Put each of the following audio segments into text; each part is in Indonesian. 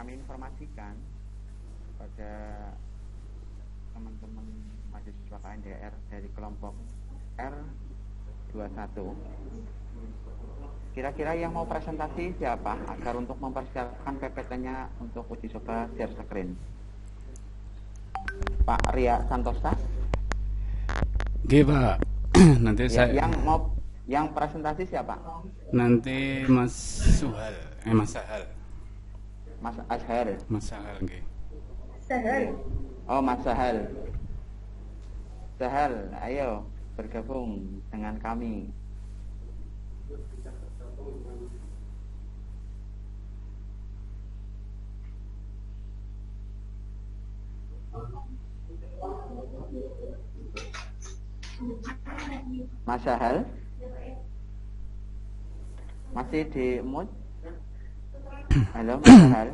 kami informasikan pada teman-teman mahasiswa KNDR dari kelompok R21. Kira-kira yang mau presentasi siapa agar untuk mempersiapkan PPT-nya untuk uji coba share screen? Pak Ria Santosa? Oke Pak, nanti Ya, saya yang presentasi siapa? nanti Mas Suhal, Mas Sahal, Mas Ashar. Mas Sahal, oke. Oh, Mas Sahal. Sahal, ayo bergabung dengan kami. Mas Sahal masih di mute? Halo Mas Sahal.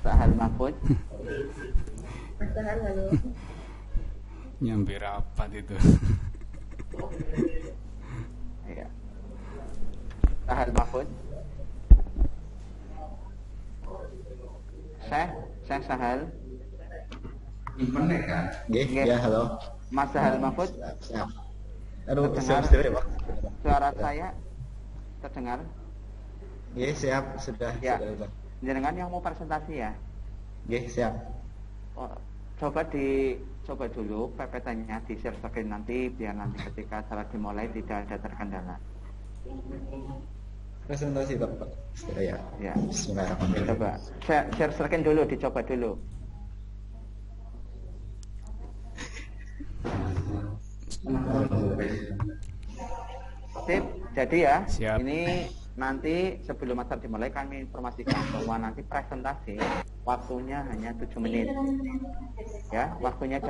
Sahal Mahfud. Mas Sahal, halo. Nyambi rapat itu. Iya. Sahal Mahfud. Saya Sahal. Nggih, ya halo. Mas Sahal Mahfud. Siap. Aduh, Terdengar? siap ya, Pak. Suara saya terdengar? Nggih, siap, sudah. Ya. Sudah. Jenengan yang mau presentasi ya? Nggih, siap. Oh, coba dulu PPT-nya di share screen nanti biar nanti ketika saat dimulai tidak ada terkendala. Presentasi Pak. Ya. Ya. Bismillahirrahmanirrahim. Coba share screen dulu, dicoba dulu. Sip, jadi ya. Siap. Ini nanti sebelum acara dimulai kami informasikan bahwa nanti presentasi waktunya hanya 7 menit. Ya, waktunya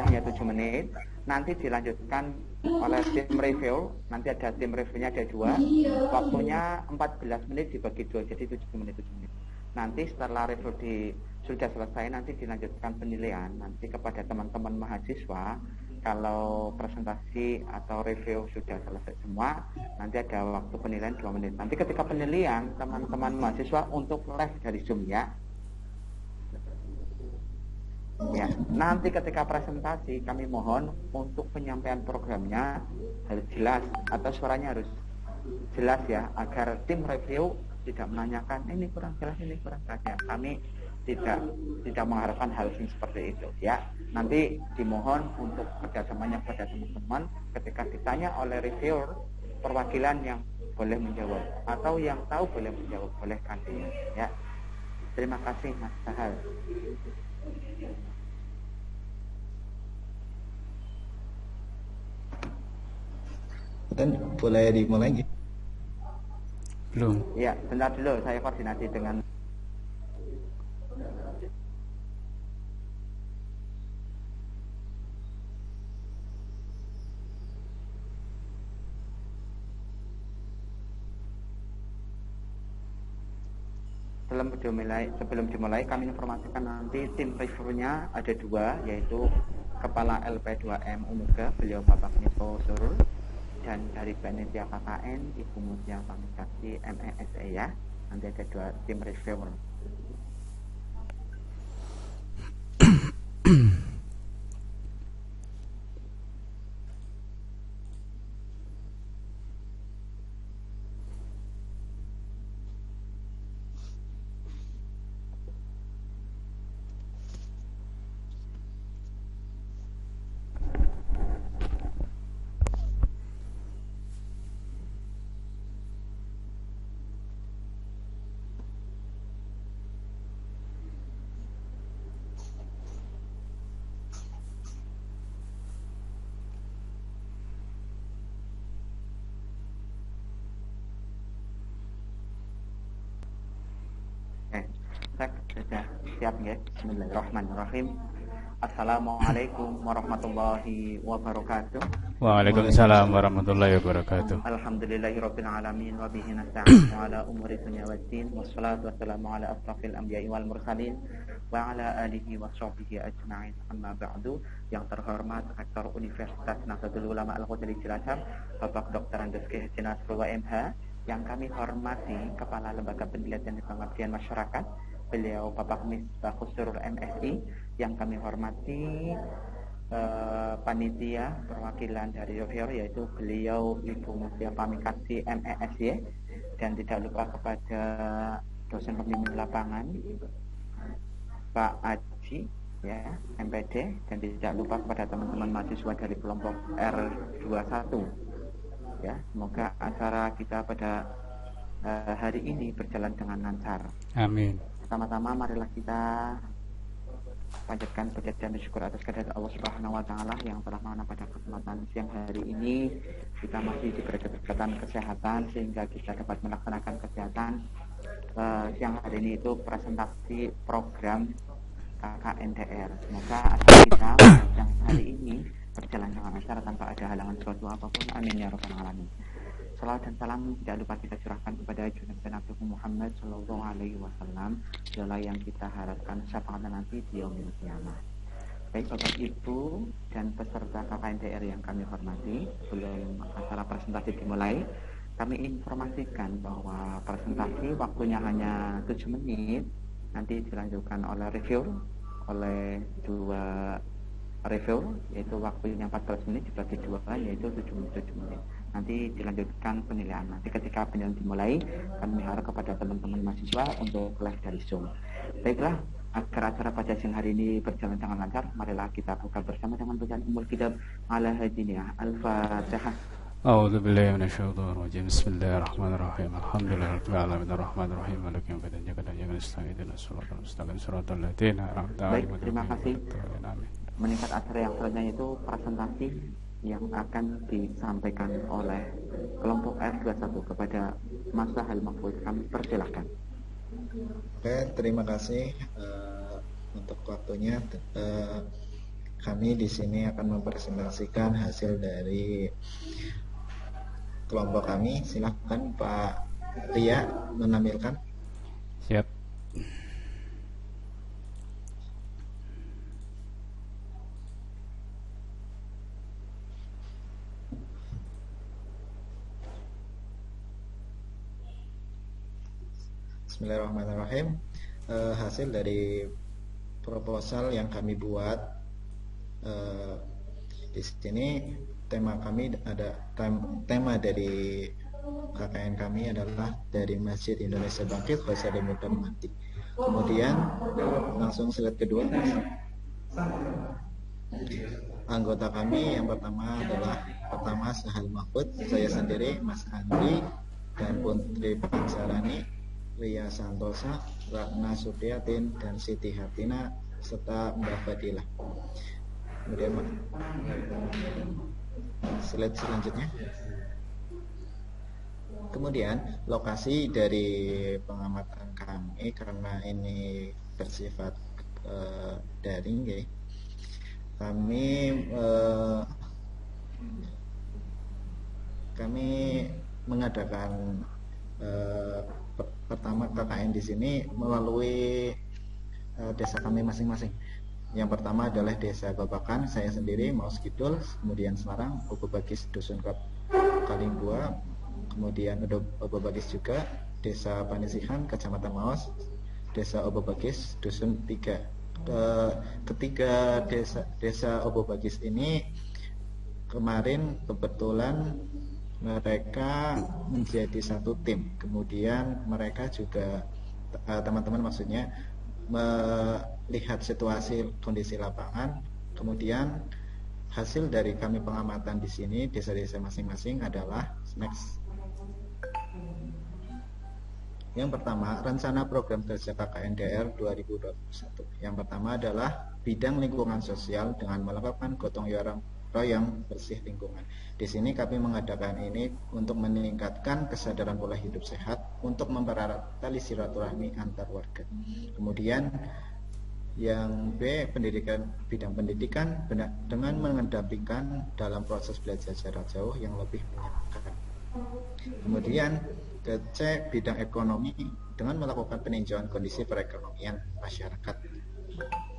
hanya 7 menit. Nanti dilanjutkan oleh tim review. Nanti ada tim reviewnya ada 2. Waktunya 14 menit dibagi 2, jadi 7 menit. Nanti setelah review sudah selesai, nanti dilanjutkan penilaian nanti kepada teman-teman mahasiswa. Kalau presentasi atau review sudah selesai semua, nanti ada waktu penilaian 2 menit. Nanti ketika penilaian, teman-teman mahasiswa untuk live dari Zoom ya. Ya, nanti ketika presentasi kami mohon untuk penyampaian programnya harus jelas atau suaranya harus jelas ya, agar tim review tidak menanyakan ini kurang jelas ya. Kami tidak mengharapkan hal yang seperti itu ya. Nanti dimohon untuk kerjasamanya pada teman-teman ketika ditanya oleh reviewer, perwakilan yang boleh menjawab atau yang tahu boleh menjawab, boleh gantinya ya. Terima kasih Mas Sahal. Dan boleh dimulai nggih? Belum. Ya, bentar dulu saya koordinasi dengan sebelum dimulai kami informasikan nanti tim reviewnya ada 2, yaitu Kepala LP2M Umuga, beliau Bapak Niko Surul, dan dari panitia KKN Ibu Mutia Pamikasi MESE ya. Nanti ada 2 tim reviewer. Sudah siap ya. Bismillahirrahmanirrahim. Assalamualaikum warahmatullahi wabarakatuh. Waalaikumsalam warahmatullahi wabarakatuh. Alhamdulillahirabbil alamin wa bihi nasta'in ala umuri dunya waddin wassalatu wassalamu ala asrafil anbiya'i wal mursalin wa ala alihi wa sahbihi ajma'in. Amma ba'du. Yang terhormat Rektor Universitas Nahdlatul Ulama Al-Ghazali Cilacap, Bapak Dr. Andes K. Haji Nasrullah MH, Yang kami hormati Kepala Lembaga Pendidikan dan Pengabdian Masyarakat, beliau Bapak Misbahus Surur MSI. Yang kami hormati panitia perwakilan dari Yohyor, yaitu beliau Ibu Mutia Pamikasi MESY, dan tidak lupa kepada dosen pembimbing lapangan Pak Aji ya, MPD, dan tidak lupa kepada teman-teman mahasiswa dari kelompok R21 ya. Semoga acara kita pada hari ini berjalan dengan lancar. Amin. Pertama-tama marilah kita panjatkan puja dan syukur atas kehadirat Allah Subhanahu wa taala yang telah mana pada kesempatan siang hari ini kita masih diberi kesehatan sehingga kita dapat melaksanakan kegiatan siang hari ini, itu presentasi program KKNDR. Semoga acara kita siang hari ini berjalan dengan lancar tanpa ada halangan suatu apapun. Amin ya rabbal alamin. Salawat dan salam tidak lupa kita curahkan kepada junjungan Nabi Muhammad Sallallahu Alaihi Wasallam, adalah yang kita harapkan syafaatnya nanti di yaumil qiyamah. Baik Bapak Ibu dan peserta KKNDR yang kami hormati, sebelum acara presentasi dimulai, kami informasikan bahwa presentasi waktunya hanya 7 menit, nanti dilanjutkan oleh review oleh 2 review, yaitu waktunya 14 menit dibagi 2, yaitu 7 menit. Nanti dilanjutkan penilaian. Nanti ketika penilaian dimulai, kami harap kepada teman-teman mahasiswa untuk live dari Zoom. Baiklah, agar acara pada siang hari ini berjalan dengan lancar, marilah kita buka bersama dengan bacaan Ummul Kitab ala hadiniyah. Al-Fatihah. A'udzu billahi minasyaitonir rajim. Bismillahirrahmanirrahim. Alhamdulillahirabbil alamin arrahmanir rahim maliki yaumiddin. Iyyaka na'budu wa iyyaka nasta'in. Shiratal mustaqim shiratal ladzina an'amta 'alaihim. Baik, terima kasih. Meningkat acara yang selanjutnya itu presentasi yang akan disampaikan oleh kelompok R21 kepada Mas Sahal Mahfud. Kami persilahkan. Oke, terima kasih untuk waktunya. Kami di sini akan mempresentasikan hasil dari kelompok kami. Silakan Pak Ria menampilkan. Siap. Bismillahirrahmanirrahim. Hasil dari proposal yang kami buat di sini, tema kami ada tema dari KKN kami adalah dari Masjid Indonesia Bangkit Khosari Muda Mati. Kemudian langsung slide kedua. Anggota kami yang pertama adalah Sahal Mahfud, saya sendiri, Mas Andri, dan Putri Pansarani, Ria Santosa, Ratna Supriyatin, dan Siti Hartina, serta Mbak Fadilah. Kemudian slide selanjutnya. Kemudian lokasi dari pengamatan kami, karena ini bersifat daring ya, kami mengadakan pertama KKN di sini melalui desa kami masing-masing. Yang pertama adalah Desa Babakan, saya sendiri, Maus Kidul, kemudian Semarang, Obo Bagis, Dusun Kalimbua, kemudian Obo Bagis juga, Desa Panisihan, Kecamatan Maus, Desa Obo Bagis, Dusun 3. Ketiga desa Obo Bagis ini kemarin kebetulan mereka menjadi satu tim. Kemudian mereka juga teman-teman maksudnya melihat situasi kondisi lapangan. Kemudian hasil dari kami pengamatan di sini desa-desa masing-masing adalah next. Yang pertama, rencana program kerja KKNDR 2021. Yang pertama adalah bidang lingkungan sosial dengan melakukan gotong royong bersih lingkungan. Di sini kami mengadakan ini untuk meningkatkan kesadaran pola hidup sehat, untuk mempererat tali silaturahmi antar warga. Kemudian yang B, bidang pendidikan dengan mengedampingkan dalam proses belajar jarak jauh yang lebih menyenangkan. Kemudian ke C, bidang ekonomi dengan melakukan peninjauan kondisi perekonomian masyarakat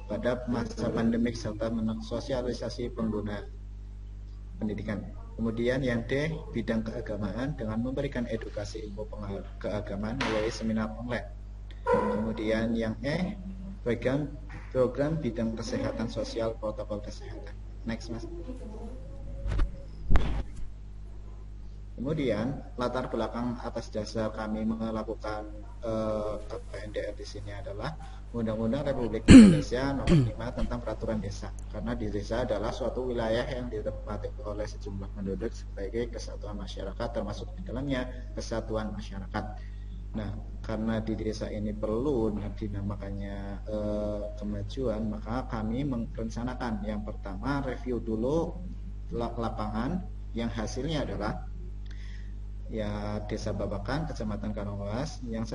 pada masa pandemik serta sosialisasi pengguna pendidikan. Kemudian yang D, bidang keagamaan dengan memberikan edukasi ilmu keagamaan melalui seminar online. Kemudian yang E, program bidang kesehatan sosial, protokol kesehatan. Next, Mas. Kemudian latar belakang atas dasar kami melakukan KPNDR di sini adalah Undang-Undang Republik Indonesia Nomor 5 tentang Peraturan Desa. Karena di desa adalah suatu wilayah yang ditempati oleh sejumlah penduduk sebagai kesatuan masyarakat, termasuk di dalamnya kesatuan masyarakat. Nah, karena di desa ini perlu dinamakannya kemajuan, maka kami merencanakan yang pertama review dulu lapangan yang hasilnya adalah ya Desa Babakan, Kecamatan Karangwalas, yang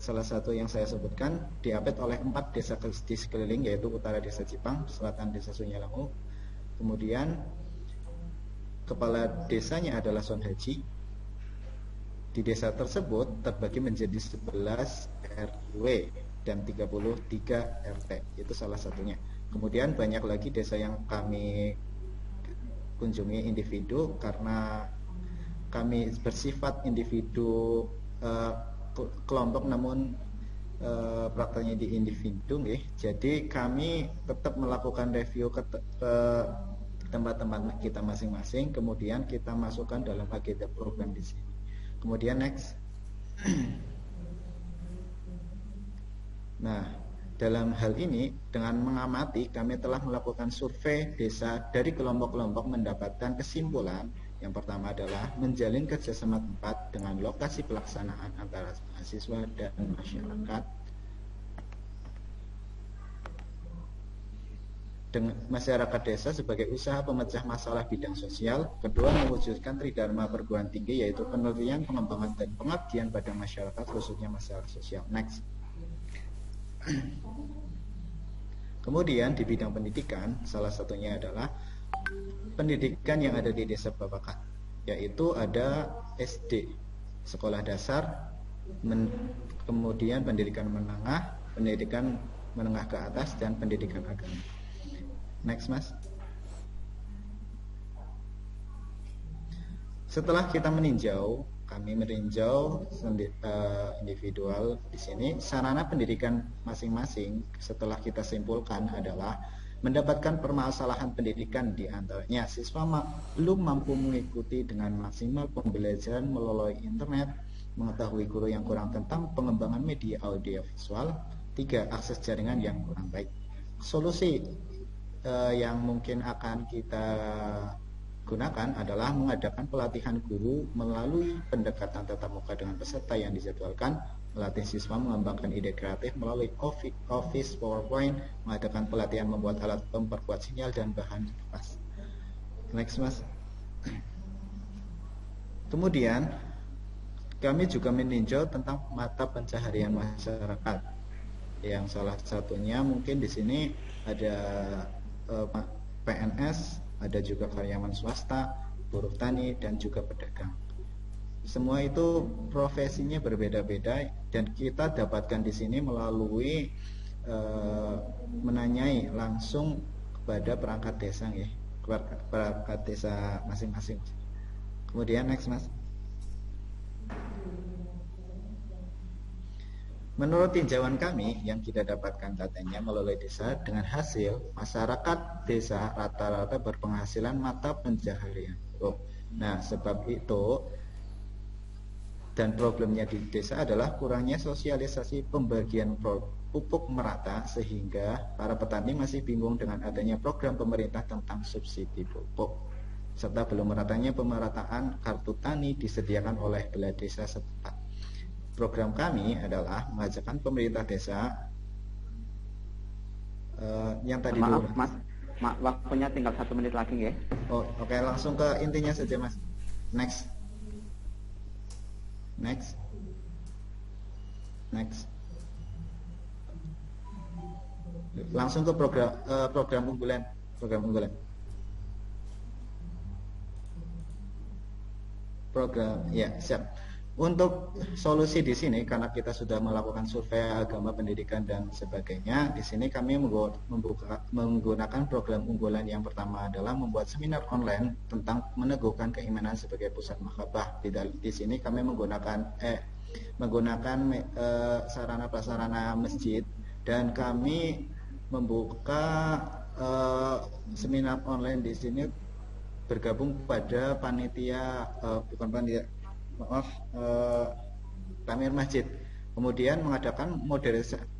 salah satu yang saya sebutkan diapit oleh 4 desa di sekeliling, yaitu utara Desa Cipang, selatan Desa Sunyalangu. Kemudian kepala desanya adalah Son Haji. Di desa tersebut terbagi menjadi 11 RW dan 33 RT. Itu salah satunya. Kemudian banyak lagi desa yang kami kunjungi individu karena kami bersifat individu kelompok, namun prakteknya di individu, jadi kami tetap melakukan review ke tempat-tempat kita masing-masing, kemudian kita masukkan dalam agenda program di sini. Kemudian next. Nah, dalam hal ini dengan mengamati kami telah melakukan survei desa dari kelompok-kelompok, mendapatkan kesimpulan. Yang pertama adalah menjalin kerjasama tempat dengan lokasi pelaksanaan antara mahasiswa dan masyarakat. Dengan masyarakat desa sebagai usaha pemecah masalah bidang sosial. Kedua, mewujudkan tridharma perguruan tinggi, yaitu penelitian, pengembangan, dan pengabdian pada masyarakat, khususnya masalah sosial. Next. Kemudian di bidang pendidikan, salah satunya adalah pendidikan yang ada di Desa Babakan, yaitu ada SD, sekolah dasar, kemudian pendidikan menengah ke atas, dan pendidikan agama. Next, Mas. Setelah kita kami meninjau individual di sini, sarana pendidikan masing-masing setelah kita simpulkan adalah mendapatkan permasalahan pendidikan, di antaranya siswa belum mampu mengikuti dengan maksimal pembelajaran melalui internet, mengetahui guru yang kurang tentang pengembangan media audio visual. 3, akses jaringan yang kurang baik. Solusi yang mungkin akan kita gunakan adalah mengadakan pelatihan guru melalui pendekatan tatap muka dengan peserta yang dijadwalkan, melatih siswa mengembangkan ide kreatif melalui Office, PowerPoint, mengadakan pelatihan membuat alat memperkuat sinyal dan bahan kertas. Next, Mas. Kemudian kami juga meninjau tentang mata pencaharian masyarakat, yang salah satunya mungkin di sini ada PNS, ada juga karyawan swasta, buruh tani, dan juga pedagang. Semua itu profesinya berbeda-beda, dan kita dapatkan di sini melalui menanyai langsung kepada perangkat desa, perangkat desa masing-masing. Kemudian next, Mas. Menurut tinjauan kami yang kita dapatkan datanya melalui desa, dengan hasil masyarakat desa rata-rata berpenghasilan mata pencaharian. Nah, sebab itu dan problemnya di desa adalah kurangnya sosialisasi pembagian pupuk merata, sehingga para petani masih bingung dengan adanya program pemerintah tentang subsidi pupuk, serta belum meratanya pemerataan kartu tani disediakan oleh balai desa setempat. Program kami adalah mengajakkan pemerintah desa yang tadi maaf dulu. Mas, waktunya tinggal 1 menit lagi ya. Oh, oke, langsung ke intinya saja, Mas. Next. Langsung ke program unggulan. Program, ya, siap. Untuk solusi di sini, karena kita sudah melakukan survei agama, pendidikan, dan sebagainya, di sini kami menggunakan program unggulan. Yang pertama adalah membuat seminar online tentang meneguhkan keimanan sebagai pusat mahabbah. Di sini kami menggunakan sarana prasarana masjid, dan kami membuka seminar online di sini bergabung pada panitia, bukan panitia, maaf, Tamir Masjid. Kemudian mengadakan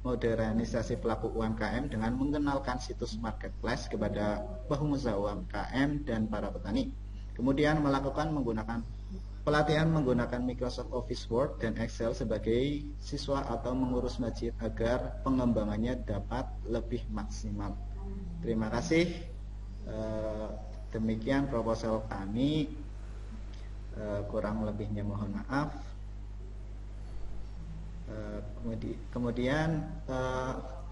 modernisasi pelaku UMKM dengan mengenalkan situs marketplace kepada pengusaha UMKM dan para petani. Kemudian melakukan pelatihan menggunakan Microsoft Office Word dan Excel sebagai siswa atau mengurus masjid agar pengembangannya dapat lebih maksimal. Terima kasih. Demikian proposal kami. Kurang lebihnya mohon maaf. Kemudian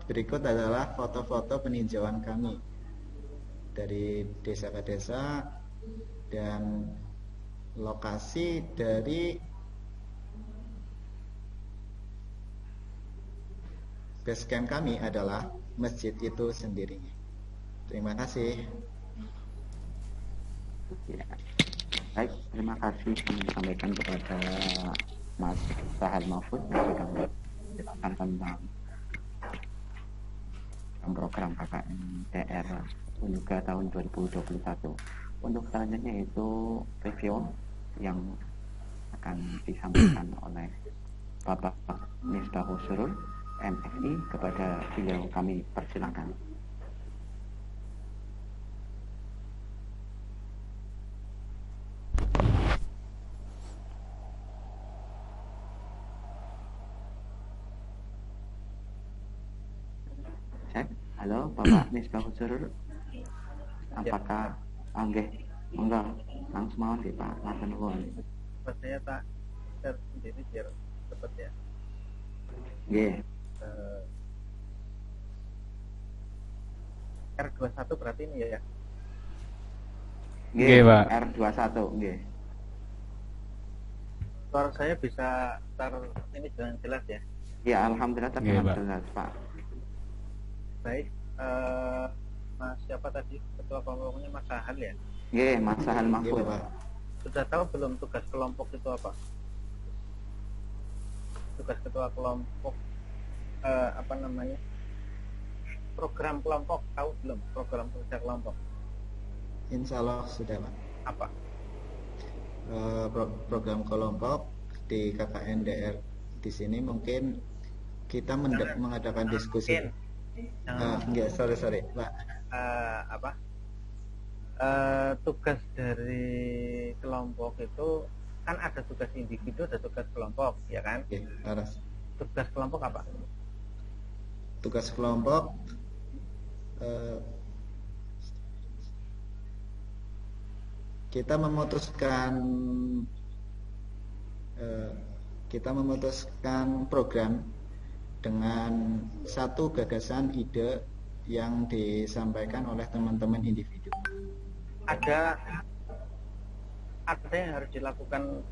berikut adalah foto-foto peninjauan kami dari desa ke desa, dan lokasi dari base camp kami adalah masjid itu sendiri. Terima kasih. Ya. Baik, terima kasih kami sampaikan kepada Mas Sahal Mahfud yang sudah menjelaskan tentang program KKN DR Unuga tahun 2021. Untuk selanjutnya itu review yang akan disampaikan oleh Bapak Misbahul Surur MSI. Kepada beliau kami persilakan. Halo Bapak Misbahul Surur, apakah anggih enggak langsung mawon nggih Pak, matur nuwun. Saya tak share sendiri biar cepat ya. Nggih. R21 berarti ini ya. Nggih, Pak. R21 nggih. Suara saya bisa ini dengan jelas ya. Ya, alhamdulillah terdengar jelas Pak. Baik, Mas siapa tadi ketua kelompoknya, Mas Sahal ya? Nggih, Mas Sahal Mahfud. Sudah tahu belum tugas kelompok itu apa? Tugas ketua kelompok apa namanya? Program kelompok, tahu belum? Program kerja kelompok. Insya Allah sudah, Pak. Apa? Program kelompok di KKN DR di sini mungkin kita mengadakan diskusi. Enggak, sorry, Pak. Tugas dari kelompok itu kan ada tugas individu, ada tugas kelompok, ya kan? Oke, harus. Tugas kelompok apa? Tugas kelompok kita memutuskan program dengan satu gagasan ide yang disampaikan oleh teman-teman individu. Ada yang harus dilakukan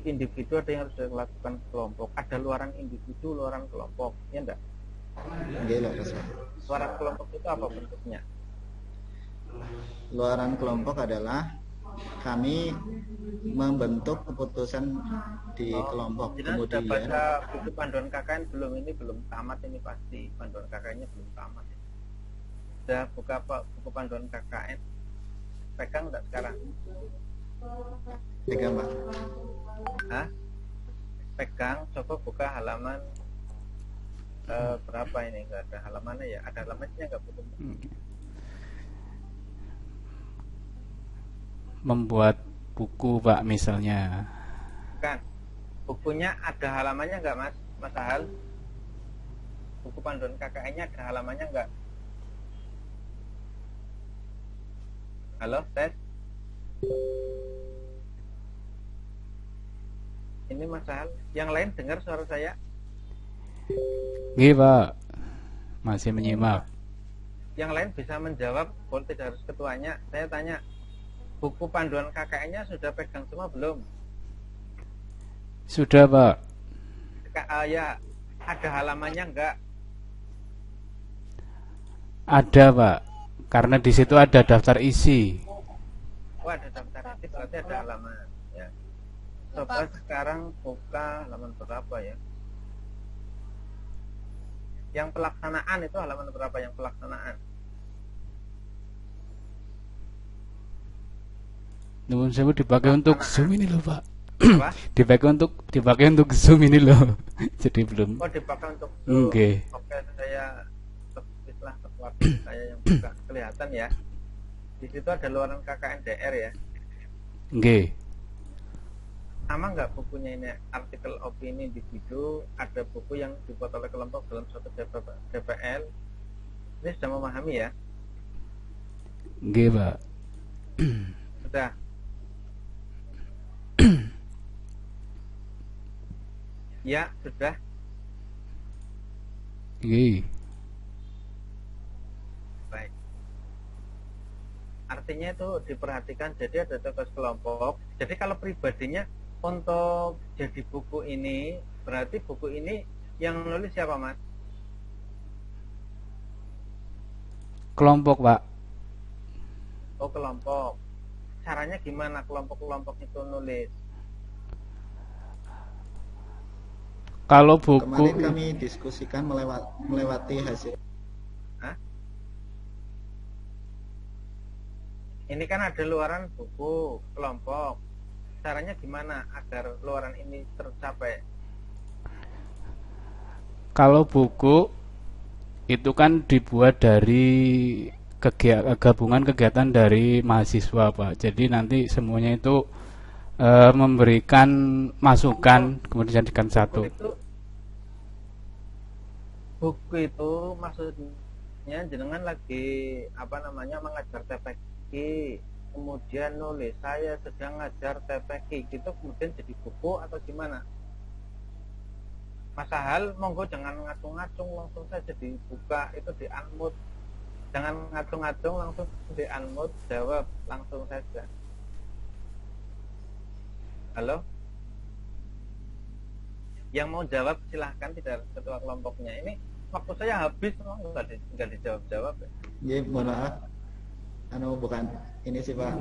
individu, ada yang harus dilakukan kelompok. Ada luaran individu, luaran kelompok, ya enggak? Luaran kelompok itu apa bentuknya? Luaran kelompok adalah kami membentuk keputusan di kelompok. Kemudian sudah baca buku panduan KKN belum? Ini belum tamat, ini pasti panduan KKN-nya belum tamat. Sudah buka buku panduan KKN? Pegang enggak sekarang? Pegang, Pak. Hah? Pegang, coba buka halaman berapa ini? Enggak ada halamannya ya? Ada halamannya enggak buku? Membuat buku Pak misalnya. Kan, bukunya ada halamannya enggak, Mas Sahal? Buku panduan KKN-nya ada halamannya enggak? Halo, tes. Ini Mas Sahal. Yang lain dengar suara saya? Nggih, Pak. Masih menyimak. Yang lain bisa menjawab, boleh tidak harus ketuanya. Saya tanya, buku panduan KKN-nya sudah pegang semua belum? Sudah, Pak. Ya, ada halamannya enggak? Ada, Pak. Karena di situ ada daftar isi. Oh, ada daftar isi, berarti ada halaman ya. Coba sekarang buka halaman berapa ya? Yang pelaksanaan itu halaman berapa yang pelaksanaan? Nuwun sewu dipakai untuk Zoom ini loh, Pak. Apa? dipakai untuk Zoom ini loh. Jadi belum. Oh, dipakai untuk Zoom. Oke. Oke, saya setelah sesuatu saya yang buka kelihatan ya. Di situ ada luaran KKNDR ya. Nggih. Sama nggak bukunya ini, artikel opini individu, ada buku yang dibuat oleh kelompok dalam suatu DPL. Ini sudah memahami ya? Nggih, Pak. Sudah. Ya, sudah. Nggih. Baik. Artinya itu diperhatikan, jadi ada tugas kelompok. Jadi kalau pribadinya untuk jadi buku ini, berarti buku ini yang nulis siapa, Mas? Kelompok, Pak. Oh, kelompok. Caranya gimana kelompok-kelompok itu nulis? Kalau buku Kemarin kami diskusikan melewati hasil. Hah? Ini kan ada luaran buku, kelompok. Caranya gimana agar luaran ini tercapai? Kalau buku itu kan dibuat dari gabungan kegiatan dari mahasiswa, Pak. Jadi nanti semuanya itu memberikan masukan kemudian dijadikan satu. Buku itu maksudnya jenengan lagi mengajar TPQ, kemudian nulis saya sedang ngajar TPQ gitu, kemudian jadi buku atau gimana? Mas Sahal, monggo jangan ngacung-ngacung, langsung saja dibuka, itu di unmute. Jangan ngacung-ngacung, langsung di unmute, jawab langsung saja. Halo? Yang mau jawab silahkan, tidak ketua kelompoknya. Ini waktu saya habis, nggak dijawab-jawab ya. Ya, mohon maaf. Bukan ini sih, Pak.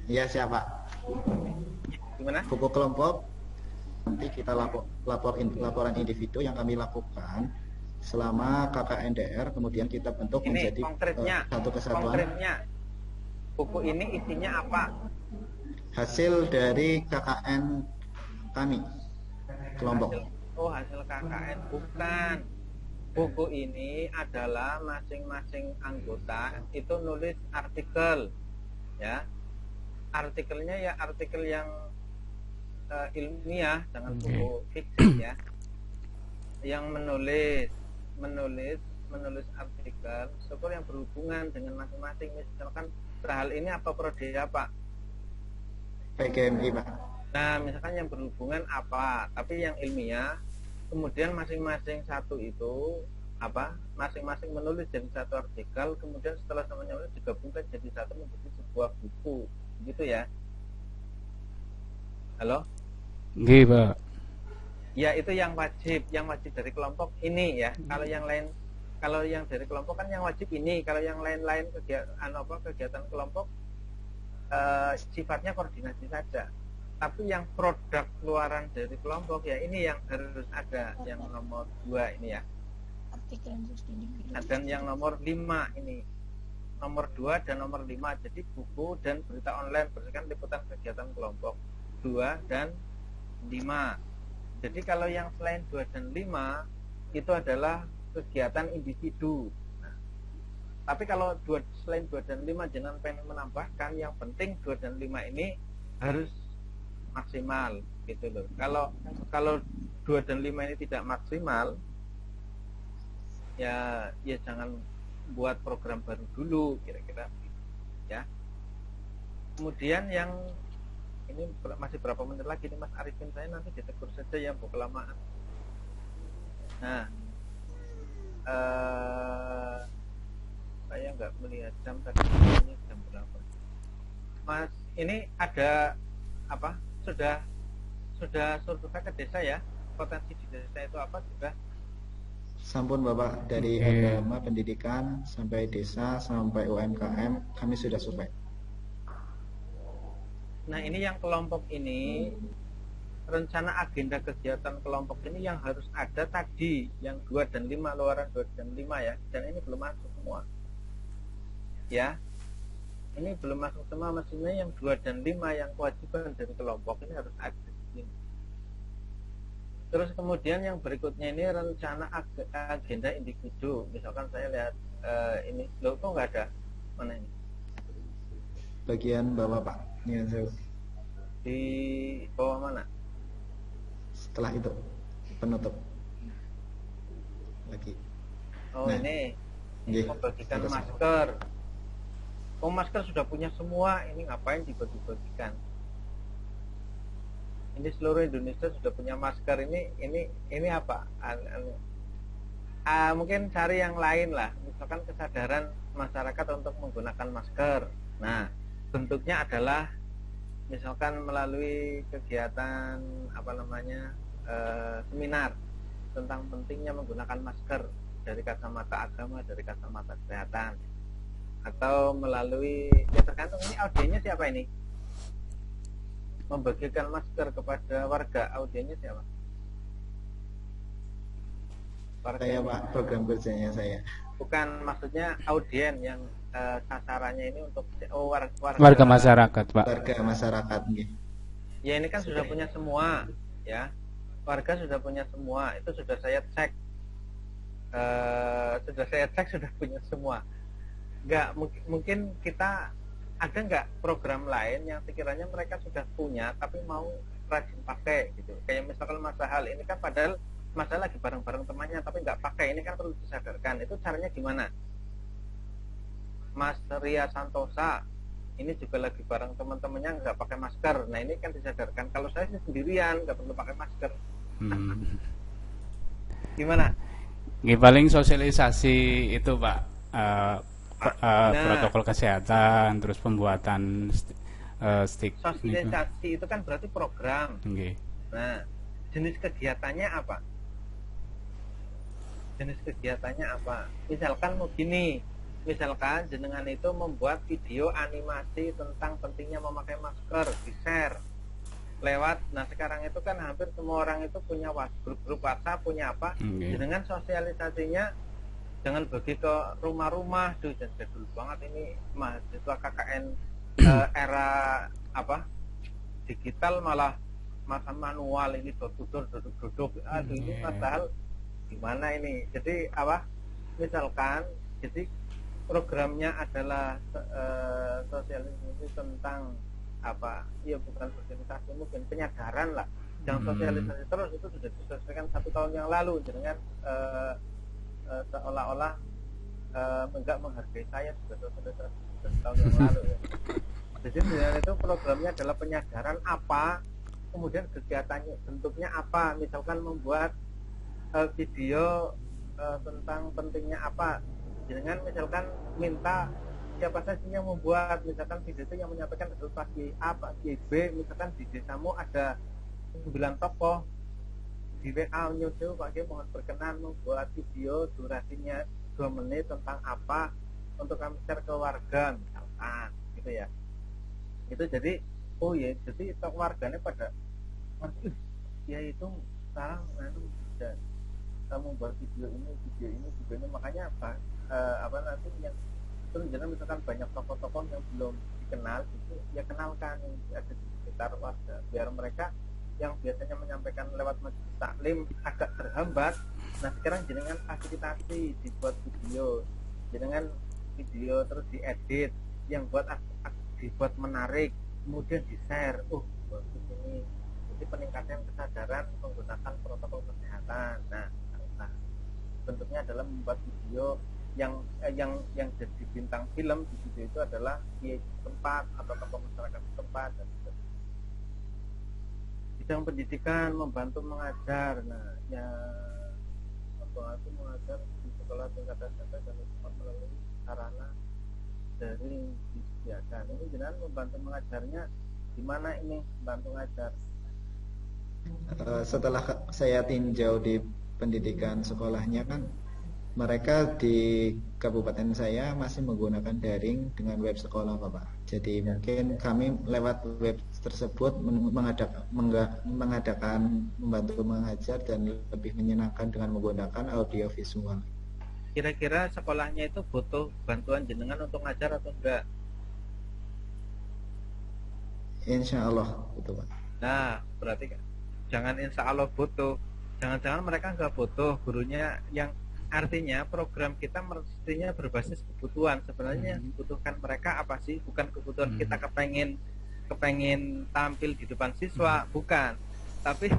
Iya, siapa? Gimana? Buku kelompok nanti kita laporan individu yang kami lakukan selama KKNDR, kemudian kita bentuk ini menjadi satu kesatuan. Konkretnya, buku ini isinya apa? Hasil dari KKN kami, kelompok. Hasil KKN, bukan. Buku ini adalah masing-masing anggota itu nulis artikel, ya. Artikelnya ya artikel yang ilmiah, jangan buku fiksi ya. Yang menulis artikel syukur yang berhubungan dengan masing-masing. Misalkan hal ini apa prodi apa? PGMI, Pak. Nah, misalkan yang berhubungan apa, tapi yang ilmiah, kemudian masing-masing satu itu masing-masing menulis jadi satu artikel, kemudian setelah semuanya digabungkan jadi satu menjadi sebuah buku, gitu ya. Halo? Nggih, Pak. Ya, itu yang wajib dari kelompok ini ya. Kalau yang dari kelompok kan yang wajib ini, kalau yang lain-lain kegiatan kelompok sifatnya koordinasi saja. Tapi yang produk keluaran dari kelompok ya ini yang harus ada, yang nomor 2 ini ya. Dan yang nomor 5 ini. Nomor 2 dan nomor 5. Jadi buku dan berita online berdasarkan liputan kegiatan kelompok 2 dan 5. Jadi kalau yang selain 2 dan 5 itu adalah kegiatan individu. Nah, tapi kalau selain 2 dan 5 jangan pengen menambahkan, yang penting 2 dan 5 ini harus maksimal gitu loh. Kalau 2 dan 5 ini tidak maksimal, ya jangan buat program baru dulu kira-kira ya. Kemudian yang ini masih berapa menit lagi nih Mas Arifin, saya nanti ditegur saja ya bu kelamaan. Nah, saya nggak melihat jam tadi, ini jam berapa Mas. Ini ada sudah survei ke desa ya, potensi di desa itu apa sudah? Sampun Bapak, dari agama, pendidikan, sampai desa, sampai UMKM, kami sudah survei. Nah ini yang kelompok ini, rencana agenda kegiatan kelompok ini yang harus ada tadi, yang 2 dan 5, luaran 2 dan 5 ya, dan ini belum masuk semua ya, ini belum masuk semua, mestinya yang 2 dan 5 yang kewajiban dari kelompok ini harus ada di sini. Terus kemudian yang berikutnya ini rencana agenda individu, misalkan saya lihat ini, loh kok nggak ada, mana ini? Bagian bawah Pak, ini saya Di bawah mana? setelah itu penutup lagi. Oh Nah, ini nggih, membagikan terus. masker. Oh masker sudah punya semua, ini ngapain dibagi-bagikan? Ini seluruh Indonesia sudah punya masker, ini apa? Mungkin cari yang lain lah, misalkan kesadaran masyarakat untuk menggunakan masker. Nah bentuknya adalah misalkan melalui kegiatan apa namanya seminar tentang pentingnya menggunakan masker dari kacamata agama, dari kacamata kesehatan, atau melalui ya tergantung ini audiennya siapa ini, membagikan masker kepada warga, audiennya siapa? Warga Saya Pak, program kerjanya saya. bukan, maksudnya audien yang sasarannya ini untuk Warga masyarakat, Pak. Warga masyarakat nggih. ya ini kan sudah punya semua ya, warga sudah punya semua, itu sudah saya cek, sudah punya semua. Enggak, mungkin kita ada nggak program lain yang sekiranya mereka sudah punya tapi mau rajin pakai gitu, kayak misalkan Mas Hal ini kan padahal masalah lagi bareng-bareng temannya tapi nggak pakai, ini kan perlu disadarkan, itu caranya gimana? Mas Ria Santosa ini juga lagi bareng teman-temannya nggak pakai masker, nah ini kan disadarkan. Kalau saya sih sendirian nggak perlu pakai masker. Gimana? Paling sosialisasi itu Pak, protokol kesehatan, terus pembuatan stick. Sosialisasi itu kan berarti program. Okay. Nah, jenis kegiatannya apa? Jenis kegiatannya apa? Misalkan mau gini, misalkan jenengan itu membuat video animasi tentang pentingnya memakai masker, di-share lewat, nah sekarang itu kan hampir semua orang itu punya grup WhatsApp, punya apa, jenengan sosialisasinya jangan bagi ke rumah-rumah, dan dulu banget ini mahasiswa KKN era apa digital malah masa manual, ini duduk aduh ini padahal gimana ini. Jadi apa, misalkan jadi programnya adalah sosialisasi tentang apa, ya bukan sosialisasi, mungkin penyadaran lah, jangan sosialisasi terus, itu sudah diselesaikan 1 tahun yang lalu, dengan seolah-olah enggak menghargai saya, sudah selesai 1 tahun yang lalu ya. Jadi dengan itu programnya adalah penyadaran apa, kemudian kegiatannya bentuknya apa, misalkan membuat video tentang pentingnya apa, dengan misalkan minta siapa saja yang membuat, misalkan video itu yang menyampaikan adalah pagi A, pagi B, misalkan di desamu ada 9 tokoh, di WA nyusul Pak G mohon berkenan membuat video durasinya 2 menit tentang apa untuk kami share ke warga misalkan gitu ya. Itu jadi oh ya, jadi warganya pada ya itu sekarang sudah kamu buat video ini, makanya apa nanti yang terus jangan misalkan banyak tokoh-tokoh yang belum dikenal itu ya kenalkan yang ada di sekitar warga, biar mereka yang biasanya menyampaikan lewat majelis taklim agak terhambat. Nah sekarang jenengan fasilitasi, dibuat video, jenengan video terus diedit, yang buat dibuat menarik, kemudian di share, bagus ini, jadi peningkatan kesadaran menggunakan protokol kesehatan. Nah bentuknya adalah membuat video yang jadi bintang film di video itu adalah di tempat atau tokoh masyarakat setempat, dan bidang pendidikan membantu mengajar. Nah ya membantu mengajar di sekolah tingkat SMP dan tempat melalui sarana daring disediakan. Ini jenengan membantu mengajarnya gimana, ini membantu mengajar setelah saya tinjau di pendidikan sekolahnya kan mereka di kabupaten saya masih menggunakan daring dengan web sekolah Bapak. Jadi mungkin kami lewat web tersebut mengadakan membantu mengajar dan lebih menyenangkan dengan menggunakan audio visual. Kira-kira sekolahnya itu butuh bantuan jenengan untuk ngajar atau enggak? Insya Allah betul Pak. Nah, berarti jangan insya Allah butuh. Jangan-jangan mereka nggak butuh gurunya, yang artinya program kita mestinya berbasis kebutuhan. Sebenarnya yang dibutuhkan mereka apa sih? Bukan kebutuhan kita kepengen tampil di depan siswa, bukan. Tapi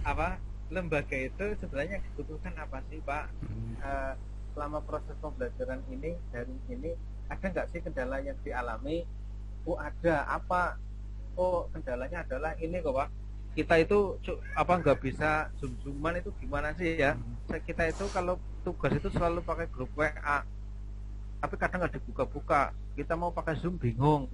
apa, lembaga itu sebenarnya dibutuhkan apa sih Pak? Selama proses pembelajaran ini, daring ini, ada nggak sih kendala yang dialami? Oh ada, apa? Oh kendalanya adalah ini kok Pak, kita itu nggak bisa zoom-zooman, itu gimana sih ya? Kita itu kalau tugas itu selalu pakai grup WA, tapi kadang nggak dibuka-buka. Kita mau pakai Zoom bingung,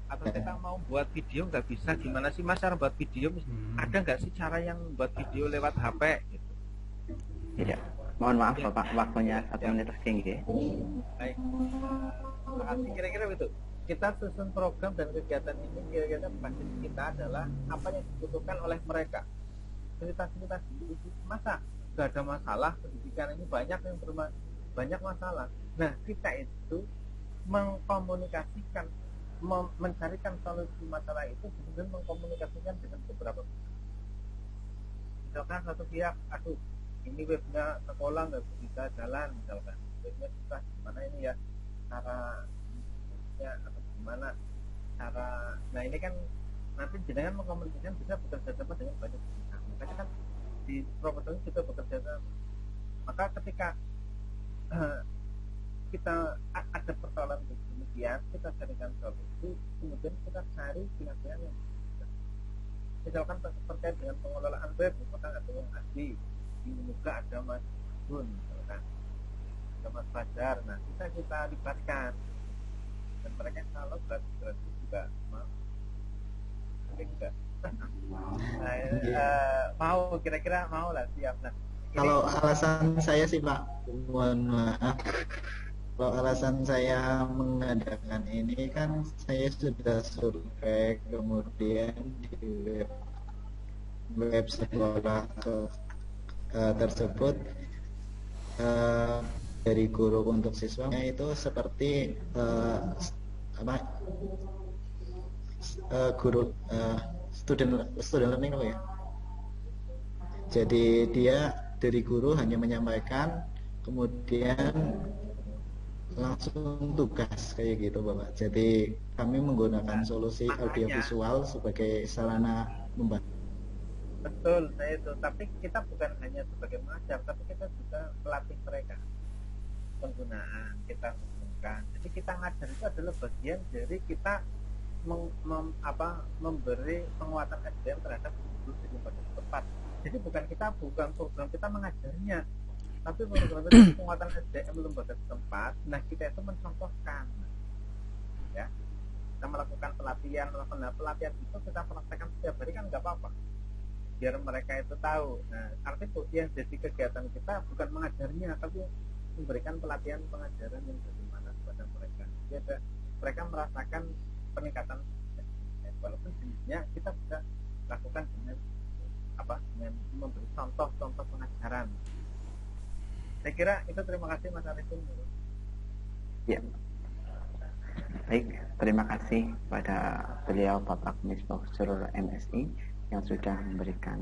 atau kita mau buat video nggak bisa. Gimana sih Mas cara buat video? Ada nggak sih cara yang buat video lewat HP gitu? Iya, mohon maaf Bapak, waktunya 1 menit lagi nggih. Baik, kira-kira begitu. Kita susun program dan kegiatan ini, kira-kira basis kita adalah apa yang dibutuhkan oleh mereka. Cerita-cerita masa nggak ada masalah, pendidikan ini banyak yang banyak masalah. Nah, kita itu mengkomunikasikan, mencarikan solusi masalah itu, kemudian mengkomunikasikan dengan beberapa. Misalkan satu pihak, aduh ini webnya sekolah nggak bisa jalan, misalkan webnya susah, gimana ini ya cara atau gimana cara. Nah ini kan nanti jenengan mengkomunikasikan bisa bekerja sama dengan banyak pihak. Makanya kan di proposal juga bekerja sama. Maka ketika kita ada persoalan demikian, kita carikan solusi, kemudian kita cari pihak-pihak yang misalkan terkait dengan pengelolaan web, misalkan ada yang ahli, di Muka ada Mas Gun, misalkan ada Mas Fajar. Nah kita libatkan, dan mereka kalau gratis juga mau, juga mau, kira-kira mau lah, siap. Nah kalau alasan saya sih Pak, mohon maaf, kalau alasan saya mengadakan ini kan saya sudah survei, kemudian di web sekolah tersebut dari guru untuk siswanya itu seperti guru student learning apa ya. Jadi dia dari guru hanya menyampaikan, kemudian langsung tugas kayak gitu Bapak. Jadi kami menggunakan solusi audiovisual sebagai sarana membantu. Betul, saya itu. Tapi kita bukan hanya sebagai mengajar, tapi kita juga melatih mereka penggunaan, kita hubungkan. Jadi kita ngajar itu adalah bagian dari kita memberi penguatan SDM terhadap guru di lembaga setempat. Jadi bukan program kita mengajarnya, tapi program itu penguatan SDM lembaga setempat. Nah kita itu mencontohkan, ya, kita melakukan pelatihan itu kita praktekkan setiap hari kan nggak apa-apa, biar mereka itu tahu. Nah artinya yang jadi kegiatan kita bukan mengajarnya, tapi memberikan pelatihan pengajaran yang bagaimana kepada mereka. Jadi mereka merasakan peningkatan, walaupun jenisnya kita bisa lakukan dengan memberi contoh-contoh pengajaran. Saya kira itu. Terima kasih Mas Arifin. Ya. Baik, terima kasih pada beliau Bapak Misbah Surur MSI yang sudah memberikan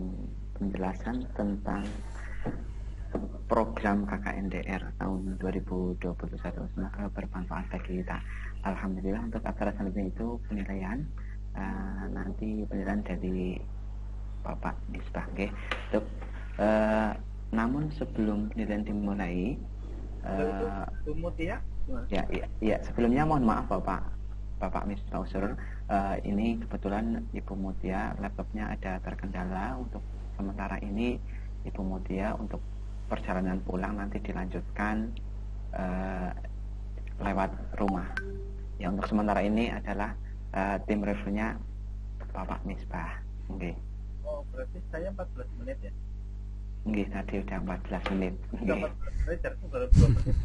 penjelasan tentang program KKNDR tahun 2021. Semoga bermanfaat bagi kita. Alhamdulillah. Untuk acara selanjutnya itu penilaian, nanti penilaian dari Bapak Misbah. Namun sebelum penilaian dimulai, ya, sebelumnya mohon maaf Bapak Misbah Surur, ini kebetulan Ibu Mutia laptopnya ada terkendala. Untuk sementara ini Ibu Mutia untuk perjalanan pulang nanti dilanjutkan lewat rumah. Ya, untuk sementara ini adalah tim reviewnya Bapak Misbah. Oke. Oh, berarti saya 14 menit ya? Nggih, tadi udah 14 menit. Sudah Nggih. 14 menit, jadi baru 2 menit.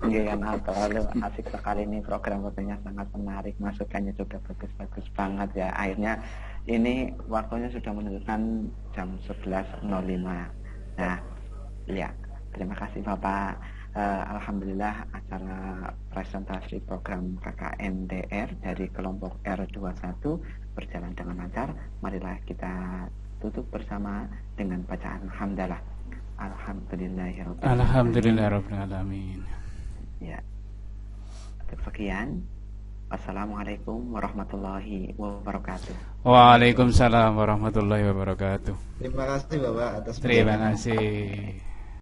Nggih kan Abdul, asik sekali ini program fotonya sangat menarik, masukannya juga bagus-bagus banget ya. Akhirnya ini waktunya sudah menunjukkan jam 11.05. Nah, ya, terima kasih Bapak. Alhamdulillah acara presentasi program KKNDR dari kelompok R21 berjalan dengan lancar. Marilah kita tutup bersama dengan bacaan hamdalah. Alhamdulillahirabbil alamin. Alhamdulillahirabbil alamin. Ya. Sekian. Assalamualaikum warahmatullahi wabarakatuh. Waalaikumsalam warahmatullahi wabarakatuh. Terima kasih Bapak atas Terima penjelasan. kasih.